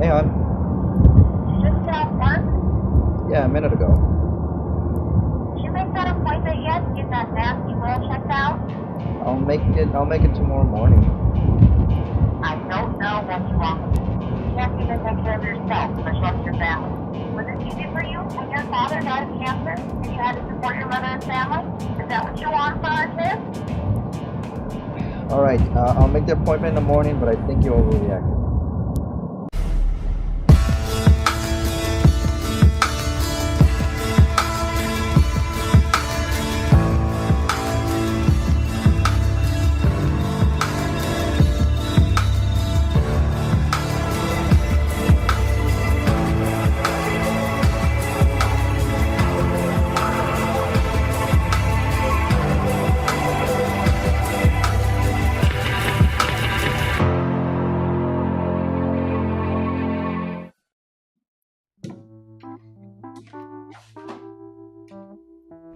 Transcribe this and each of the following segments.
Hey, hon. You just got off work? Yeah, a minute ago. Did you make that appointment yet to get that nasty mole checked out? I'll make it tomorrow morning. I don't know what's wrong with you. You can't even take care of yourself, much less your family. Was it easy for you when your father died of cancer and you had to support your mother and family? Is that what you want for our kids? All right, I'll make the appointment in the morning, but I think you overreacted.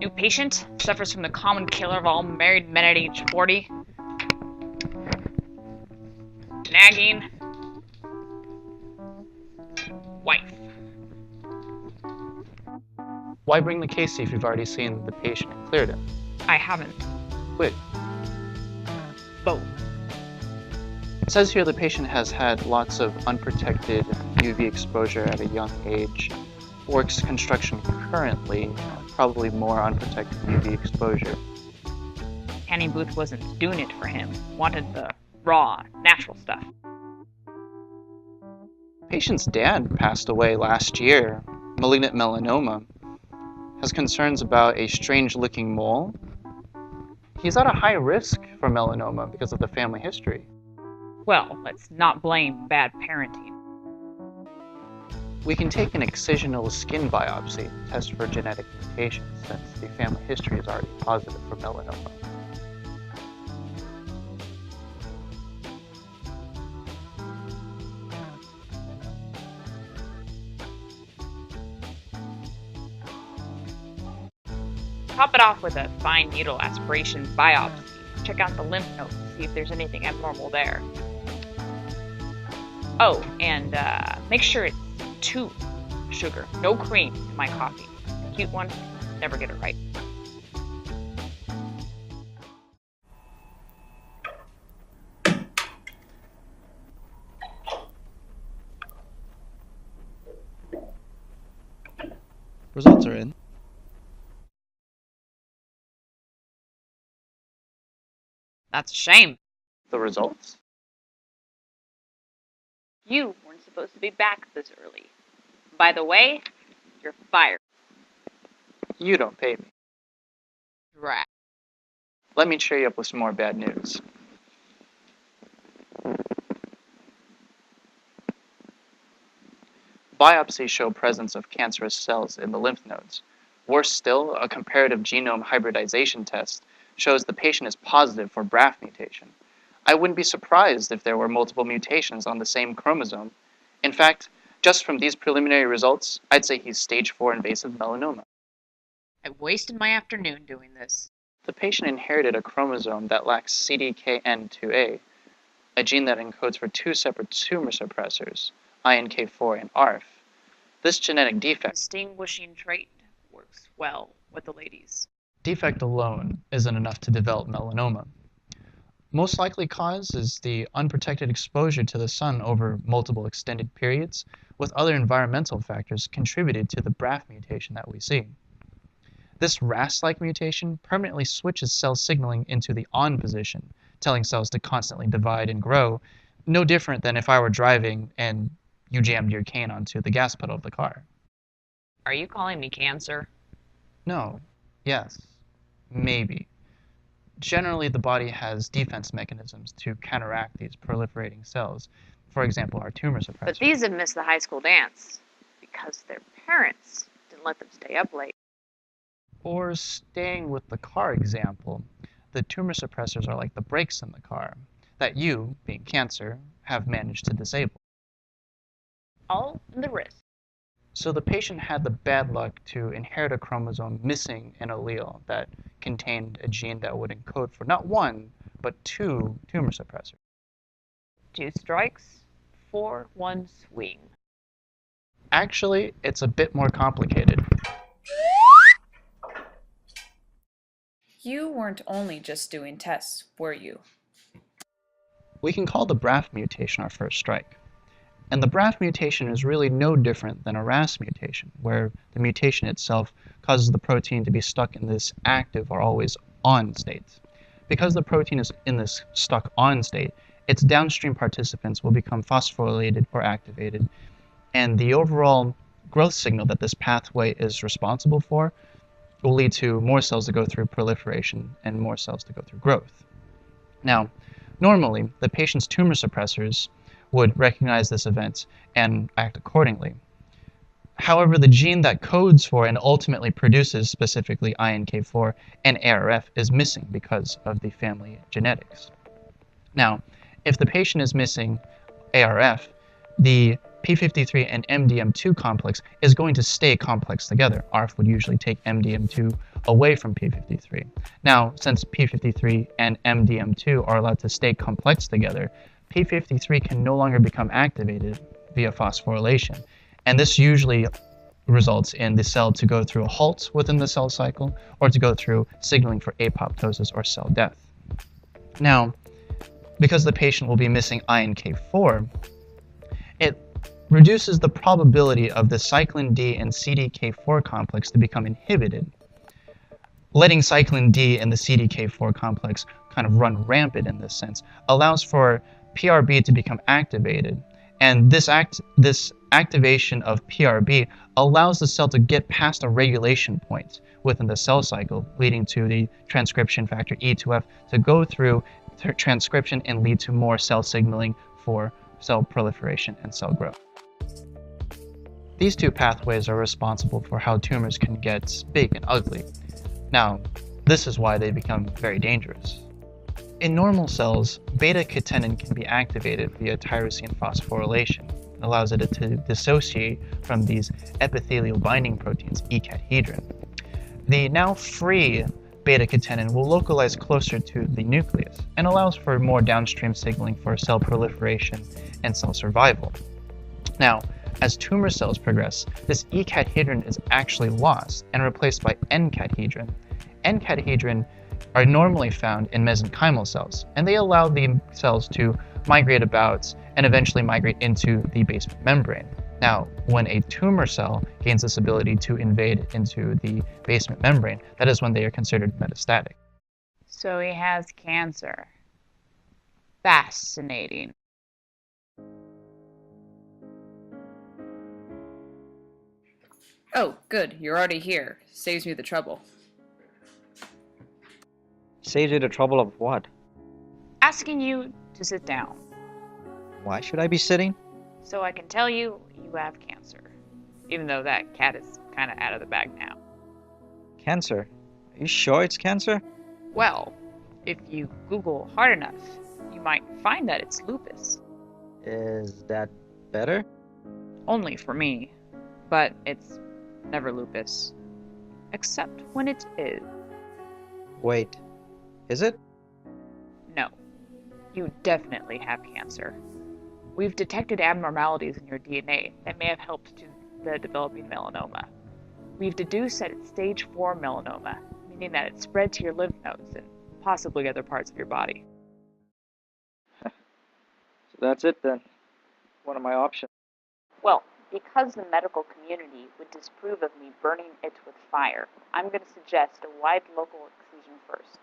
New patient suffers from the common killer of all married men at age 40. Nagging. Wife. Why bring the case if you've already seen the patient and cleared it? I haven't. Quit. Both. It says here the patient has had lots of unprotected UV exposure at a young age, works construction currently, probably more unprotected UV exposure. Canning Booth wasn't doing it for him. Wanted the raw, natural stuff. Patient's dad passed away last year, malignant melanoma. Has concerns about a strange-looking mole. He's at a high risk for melanoma because of the family history. Well, let's not blame bad parenting. We can take an excisional skin biopsy, test for genetic mutations, since the family history is already positive for melanoma. Top it off with a fine needle aspiration biopsy. Check out the lymph nodes, see if there's anything abnormal there. Oh, and make sure it's 2 sugar, no cream in my coffee. The cute one, never get it right. Results are in. That's a shame. The results? You weren't supposed to be back this early. By the way, you're fired. You don't pay me. Right. Let me cheer you up with some more bad news. Biopsies show presence of cancerous cells in the lymph nodes. Worse still, a comparative genome hybridization test shows the patient is positive for BRAF mutation. I wouldn't be surprised if there were multiple mutations on the same chromosome. In fact, just from these preliminary results, I'd say he's stage 4 invasive melanoma. I wasted my afternoon doing this. The patient inherited a chromosome that lacks CDKN2A, a gene that encodes for 2 separate tumor suppressors, INK4 and ARF. This genetic defect Distinguishing trait works well with the ladies. defect alone isn't enough to develop melanoma. Most likely cause is the unprotected exposure to the sun over multiple extended periods, with other environmental factors contributed to the BRAF mutation that we see. This RAS-like mutation permanently switches cell signaling into the on position, telling cells to constantly divide and grow, no different than if I were driving and you jammed your cane onto the gas pedal of the car. Are you calling me cancer? No. Yes. Maybe. Generally, the body has defense mechanisms to counteract these proliferating cells. For example, our tumor suppressors. But these have missed the high school dance because their parents didn't let them stay up late. Or staying with the car example, the tumor suppressors are like the brakes in the car that you, being cancer, have managed to disable. All in the wrist. So the patient had the bad luck to inherit a chromosome missing an allele that contained a gene that would encode for not 1, but 2 tumor suppressors. 2 strikes, for one swing. Actually, it's a bit more complicated. You weren't only just doing tests, were you? We can call the BRAF mutation our first strike. And the BRAF mutation is really no different than a RAS mutation, where the mutation itself causes the protein to be stuck in this active or always on state. Because the protein is in this stuck on state, its downstream participants will become phosphorylated or activated, and the overall growth signal that this pathway is responsible for will lead to more cells to go through proliferation and more cells to go through growth. Now, normally, the patient's tumor suppressors would recognize this event and act accordingly. However, the gene that codes for and ultimately produces specifically INK4 and ARF is missing because of the family genetics. Now, if the patient is missing ARF, the p53 and MDM2 complex is going to stay complex together. ARF would usually take MDM2 away from p53. Now, since p53 and MDM2 are allowed to stay complex together, p53 can no longer become activated via phosphorylation. And this usually results in the cell to go through a halt within the cell cycle or to go through signaling for apoptosis or cell death. Now, because the patient will be missing INK4, it reduces the probability of the cyclin D and CDK4 complex to become inhibited, letting cyclin D and the CDK4 complex kind of run rampant in this sense, allows for PRB to become activated. And this activation of PRB allows the cell to get past a regulation point within the cell cycle, leading to the transcription factor E2F to go through transcription and lead to more cell signaling for cell proliferation and cell growth. These two pathways are responsible for how tumors can get big and ugly. Now, this is why they become very dangerous. In normal cells, beta-catenin can be activated via tyrosine phosphorylation. It allows it to dissociate from these epithelial binding proteins, E-cadherin. The now free beta-catenin will localize closer to the nucleus and allows for more downstream signaling for cell proliferation and cell survival. Now, as tumor cells progress, this E-cadherin is actually lost and replaced by N-cadherin. N-cadherin are normally found in mesenchymal cells, and they allow the cells to migrate about and eventually migrate into the basement membrane. Now, when a tumor cell gains this ability to invade into the basement membrane, that is when they are considered metastatic. So he has cancer. Fascinating. Oh, good. You're already here. Saves me the trouble. Saves you the trouble of what? Asking you to sit down Why should I be sitting? so I can tell you you have cancer. Even though that cat is kind of out of the bag now. Cancer? Are you sure it's cancer? Well, if you Google hard enough, you might find that it's lupus. Is that better? Only for me. But it's never lupus. Except when it is. Wait, is it? No. You definitely have cancer. We've detected abnormalities in your DNA that may have helped to the developing melanoma. We've deduced that it's stage 4 melanoma, meaning that it spread to your lymph nodes and possibly other parts of your body. So that's it then. What are my options? Well, because the medical community would disapprove of me burning it with fire, I'm going to suggest a wide local excision first.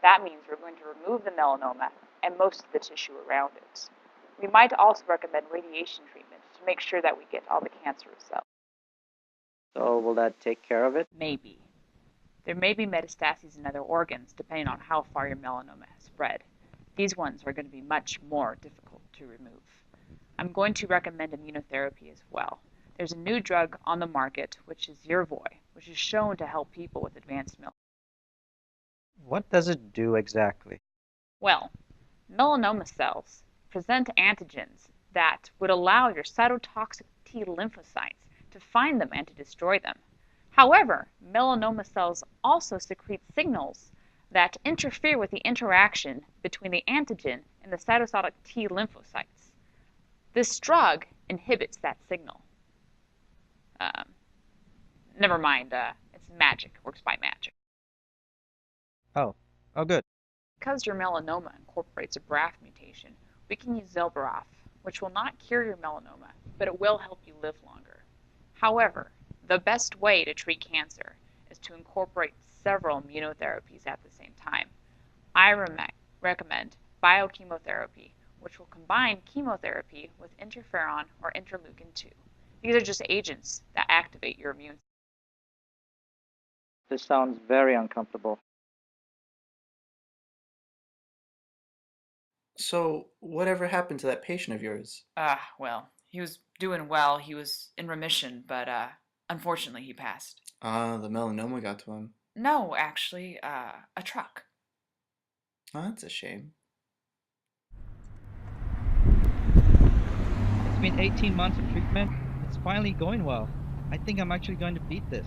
That means we're going to remove the melanoma and most of the tissue around it. We might also recommend radiation treatment to make sure that we get all the cancerous cells. So will that take care of it? Maybe. There may be metastases in other organs depending on how far your melanoma has spread. These ones are going to be much more difficult to remove. I'm going to recommend immunotherapy as well. There's a new drug on the market, which is Yervoy, which is shown to help people with advanced melanoma. What does it do exactly? Well, melanoma cells present antigens that would allow your cytotoxic T lymphocytes to find them and to destroy them. However, melanoma cells also secrete signals that interfere with the interaction between the antigen and the cytotoxic T lymphocytes. This drug inhibits that signal. Never mind, it's magic, works by magic. Oh good. Because your melanoma incorporates a BRAF mutation, we can use Zelboraf, which will not cure your melanoma, but it will help you live longer. However, the best way to treat cancer is to incorporate several immunotherapies at the same time. I recommend biochemotherapy, which will combine chemotherapy with interferon or interleukin-2. These are just agents that activate your immune system. This sounds very uncomfortable. So, whatever happened to that patient of yours? Well, he was doing well. He was in remission, but, unfortunately he passed. The melanoma got to him. No, actually, a truck. Oh, that's a shame. It's been 18 months of treatment. It's finally going well. I think I'm actually going to beat this.